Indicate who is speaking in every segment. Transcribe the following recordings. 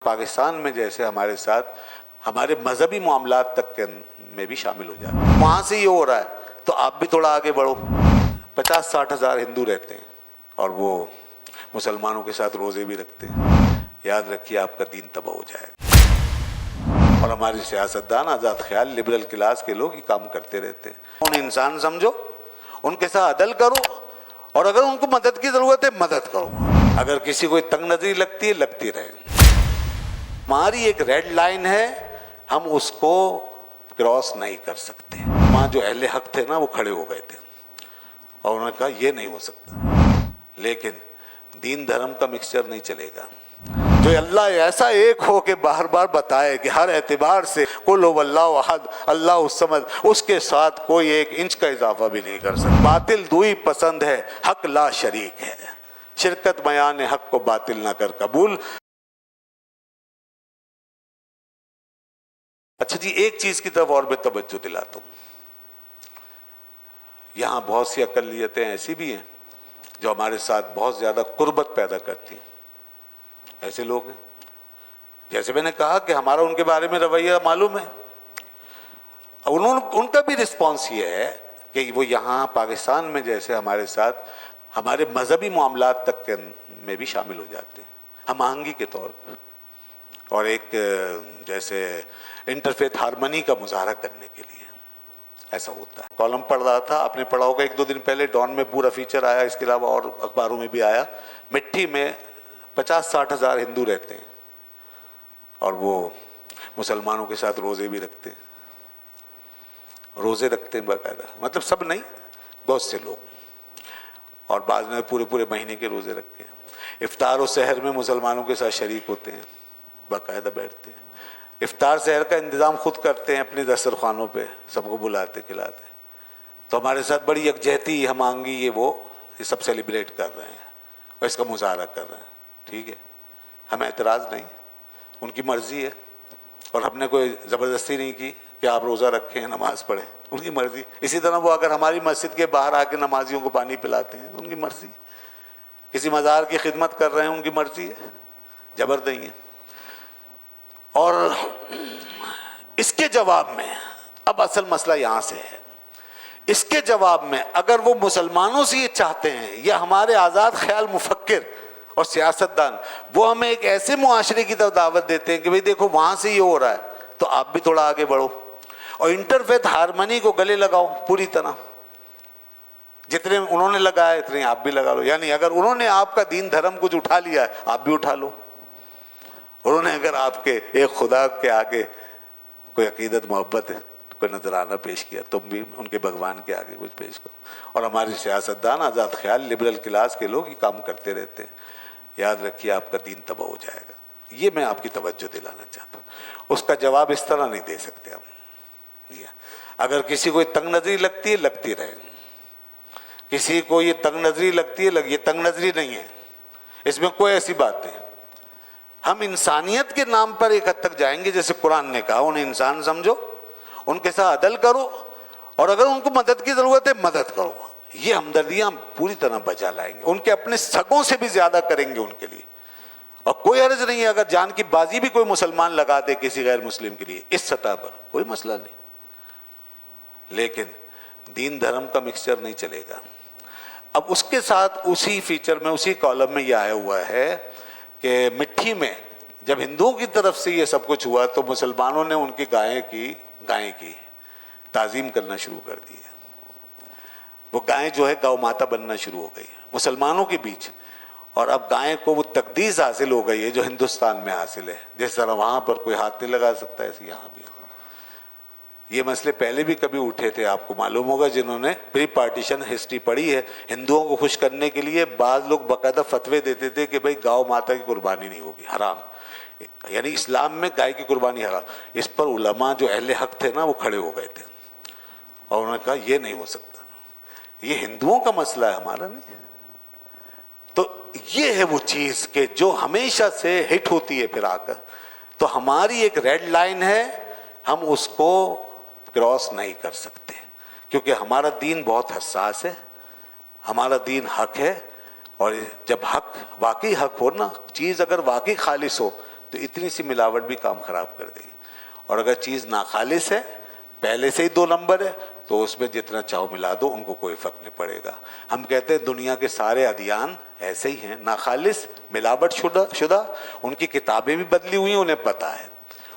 Speaker 1: پاکستان میں جیسے ہمارے ساتھ ہمارے مذہبی معاملات تک کے میں بھی شامل ہو جاتے ہیں. وہاں سے یہ ہو رہا ہے تو آپ بھی تھوڑا آگے بڑھو. 50-60 ہزار ہندو رہتے ہیں اور وہ مسلمانوں کے ساتھ روزے بھی رکھتے ہیں. یاد رکھیے آپ کا دین تباہ ہو جائے گا. اور ہمارے سیاستدان آزاد خیال لبرل کلاس کے لوگ یہ کام کرتے رہتے ہیں. ان انسان سمجھو، ان کے ساتھ عدل کرو، اور اگر ان کو مدد کی ضرورت ہے مدد کرو. اگر کسی کو تنگ نظری لگتی ہے لگتی رہے. ہماری ایک ریڈ لائن ہے، ہم اس کو کراس نہیں کر سکتے. وہاں جو اہل حق تھے نا وہ کھڑے ہو گئے تھے اور انہوں نے کہا یہ نہیں ہو سکتا. لیکن دین دھرم کا مکسچر نہیں چلے گا. جو اللہ ایسا ایک ہو کے بار بار بتائے کہ ہر اعتبار سے قل هو اللہ احد اللہ الصمد، اس کے ساتھ کوئی 1 انچ کا اضافہ بھی نہیں کر سکتا. باطل دوئی پسند ہے، حق لا شریک ہے. شرکت بیان حق کو باطل نہ کر قبول. اچھا جی، ایک چیز کی طرف اور میں توجہ دلاتا ہوں. یہاں بہت سی اقلیتیں ایسی بھی ہیں جو ہمارے ساتھ بہت زیادہ قربت پیدا کرتی ہیں. ایسے لوگ ہیں، جیسے میں نے کہا کہ ہمارا ان کے بارے میں رویہ معلوم ہے. ان کا بھی رسپانس یہ ہے کہ وہ یہاں پاکستان میں جیسے ہمارے ساتھ ہمارے مذہبی معاملات تک کے میں بھی شامل ہو جاتے ہیں، ہم آہنگی کے طور پر، اور ایک جیسے انٹرفیتھ ہارمنی کا مظاہرہ کرنے کے لیے ایسا ہوتا ہے. کالم پڑھ رہا تھا، آپ نے پڑھا ہوگا 1-2 دن پہلے ڈان میں پورا فیچر آیا، اس کے علاوہ اور اخباروں میں بھی آیا. مٹھی میں 50-60 ہزار ہندو رہتے ہیں اور وہ مسلمانوں کے ساتھ روزے بھی رکھتے ہیں. روزے رکھتے ہیں باقاعدہ، مطلب سب نہیں، بہت سے لوگ. اور بعض میں پورے مہینے کے روزے رکھتے ہیں. افطار و سحر میں مسلمانوں کے ساتھ شریک ہوتے ہیں، باقاعدہ بیٹھتے ہیں. افطار سحر کا انتظام خود کرتے ہیں اپنے دسترخوانوں پہ، سب کو بلاتے کھلاتے. تو ہمارے ساتھ بڑی یکجہتی، ہم آہنگی، یہ سب سیلیبریٹ کر رہے ہیں اور اس کا مظاہرہ کر رہے ہیں. ٹھیک ہے، ہمیں اعتراض نہیں، ان کی مرضی ہے، اور ہم نے کوئی زبردستی نہیں کی کہ آپ روزہ رکھیں نماز پڑھیں. ان کی مرضی. اسی طرح وہ اگر ہماری مسجد کے باہر آ کے نمازیوں کو پانی پلاتے ہیں، ان کی مرضی. کسی مزار کی خدمت کر رہے ہیں، ان کی مرضی ہے، جبر نہیں ہے. اور اس کے جواب میں اب اصل مسئلہ یہاں سے ہے. اس کے جواب میں اگر وہ مسلمانوں سے یہ چاہتے ہیں، یا ہمارے آزاد خیال مفکر اور سیاستدان، وہ ہمیں ایک ایسے معاشرے کی طرف دعوت دیتے ہیں کہ بھئی دیکھو وہاں سے یہ ہو رہا ہے تو آپ بھی تھوڑا آگے بڑھو، اور انٹرفیتھ ہارمنی کو گلے لگاؤ پوری طرح. جتنے انہوں نے لگایا اتنے آپ بھی لگا لو. یعنی اگر انہوں نے آپ کا دین دھرم کچھ اٹھا لیا ہے، آپ بھی اٹھا لو. انہوں نے اگر آپ کے ایک خدا کے آگے کوئی عقیدت محبت ہے، کوئی نذرانہ پیش کیا، تم بھی ان کے بھگوان کے آگے کچھ پیش کرو. اور ہمارے سیاستدان آزاد خیال لبرل کلاس کے لوگ یہ کام کرتے رہتے ہیں. یاد رکھیے آپ کا دین تباہ ہو جائے گا. یہ میں آپ کی توجہ دلانا چاہتا ہوں. اس کا جواب اس طرح نہیں دے سکتے ہم. اگر کسی کو یہ تنگ نظری لگتی ہے لگتی رہے. کسی کو یہ تنگ نظری لگتی ہے یہ تنگ نظری نہیں ہے، اس میں کوئی ایسی بات نہیں. ہم انسانیت کے نام پر ایک حد تک جائیں گے، جیسے قرآن نے کہا انہیں انسان سمجھو، ان کے ساتھ عدل کرو، اور اگر ان کو مدد کی ضرورت ہے مدد کرو. یہ ہمدردیاں ہم پوری طرح بجا لائیں گے، ان کے اپنے سگوں سے بھی زیادہ کریں گے ان کے لیے. اور کوئی عرض نہیں ہے اگر جان کی بازی بھی کوئی مسلمان لگا دے کسی غیر مسلم کے لیے اس سطح پر، کوئی مسئلہ نہیں. لیکن دین دھرم کا مکسچر نہیں چلے گا. اب اس کے ساتھ اسی فیچر میں، اسی کالم میں یہ آیا ہوا ہے کہ مٹھی میں جب ہندوؤں کی طرف سے یہ سب کچھ ہوا تو مسلمانوں نے ان کی گائیں کی تعظیم کرنا شروع کر دی ہے. وہ گائیں جو ہے گاؤ ماتا بننا شروع ہو گئی مسلمانوں کے بیچ. اور اب گائیں کو وہ تقدیس حاصل ہو گئی ہے جو ہندوستان میں حاصل ہے. جس طرح وہاں پر کوئی ہاتھ نہیں لگا سکتا ایسے یہاں بھی. یہ مسئلے پہلے بھی کبھی اٹھے تھے، آپ کو معلوم ہوگا جنہوں نے پری پارٹیشن ہسٹری پڑھی ہے. ہندوؤں کو خوش کرنے کے لیے بعض لوگ باقاعدہ فتوے دیتے تھے کہ بھئی گاؤ ماتا کی قربانی نہیں ہوگی، حرام. یعنی اسلام میں گائے کی قربانی حرام. اس پر علماء جو اہل حق تھے نا وہ کھڑے ہو گئے تھے اور انہوں نے کہا یہ نہیں ہو سکتا، یہ ہندوؤں کا مسئلہ ہے، ہمارا نہیں. تو یہ ہے وہ چیز کہ جو ہمیشہ سے ہٹ ہوتی ہے پھر آ کر. تو ہماری ایک ریڈ لائن ہے، ہم اس کو کراس نہیں کر سکتے، کیونکہ ہمارا دین بہت حساس ہے. ہمارا دین حق ہے، اور جب حق واقعی حق ہو نا، چیز اگر واقعی خالص ہو تو اتنی سی ملاوٹ بھی کام خراب کر دے گی. اور اگر چیز ناخالص ہے، پہلے سے ہی 2 نمبر ہے، تو اس میں جتنا چاہو ملا دو، ان کو کوئی فرق نہیں پڑے گا. ہم کہتے ہیں دنیا کے سارے ادیان ایسے ہی ہیں، ناخالص، ملاوٹ شدہ. ان کی کتابیں بھی بدلی ہوئی ہیں، انہیں پتہ ہے.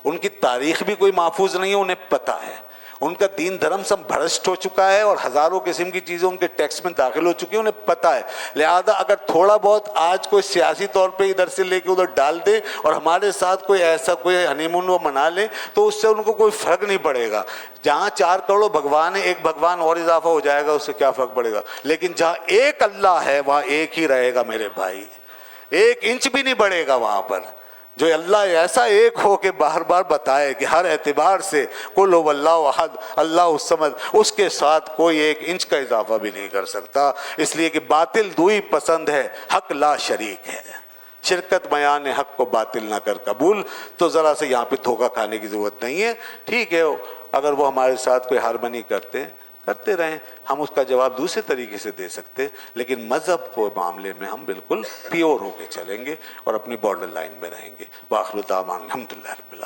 Speaker 1: ان کی تاریخ بھی کوئی محفوظ نہیں ہے، انہیں پتہ ہے. ان کا دین دھرم سب بھرشٹ ہو چکا ہے، اور ہزاروں قسم کی چیزیں ان کے ٹیکسٹ میں داخل ہو چکی ہیں، انہیں پتہ ہے. لہذا اگر تھوڑا بہت آج کوئی سیاسی طور پہ ادھر سے لے کے ادھر ڈال دے اور ہمارے ساتھ کوئی ایسا کوئی ہنی مون وہ منا لے، تو اس سے ان کو کوئی فرق نہیں پڑے گا. جہاں 4 کروڑ بھگوان ہے، ایک بھگوان اور اضافہ ہو جائے گا، اس سے کیا فرق پڑے گا. لیکن جہاں ایک اللہ ہے وہاں ایک ہی رہے گا میرے بھائی، 1 انچ بھی نہیں بڑھے گا وہاں پر. جو اللہ ایسا ایک ہو کہ بار بار بتائے کہ ہر اعتبار سے قل هو اللہ احد اللہ الصمد، اس کے ساتھ کوئی 1 انچ کا اضافہ بھی نہیں کر سکتا. اس لیے کہ باطل دوئی پسند ہے، حق لا شریک ہے. شرکت بیان حق کو باطل نہ کر قبول. تو ذرا سے یہاں پہ دھوکہ کھانے کی ضرورت نہیں ہے. ٹھیک ہے، اگر وہ ہمارے ساتھ کوئی ہارمنی کرتے رہیں، ہم اس کا جواب دوسرے طریقے سے دے سکتے، لیکن مذہب کو معاملے میں ہم بالکل پیور ہو کے چلیں گے اور اپنی بارڈر لائن میں رہیں گے. وآخر دعوانا الحمدللہ رب العالمین.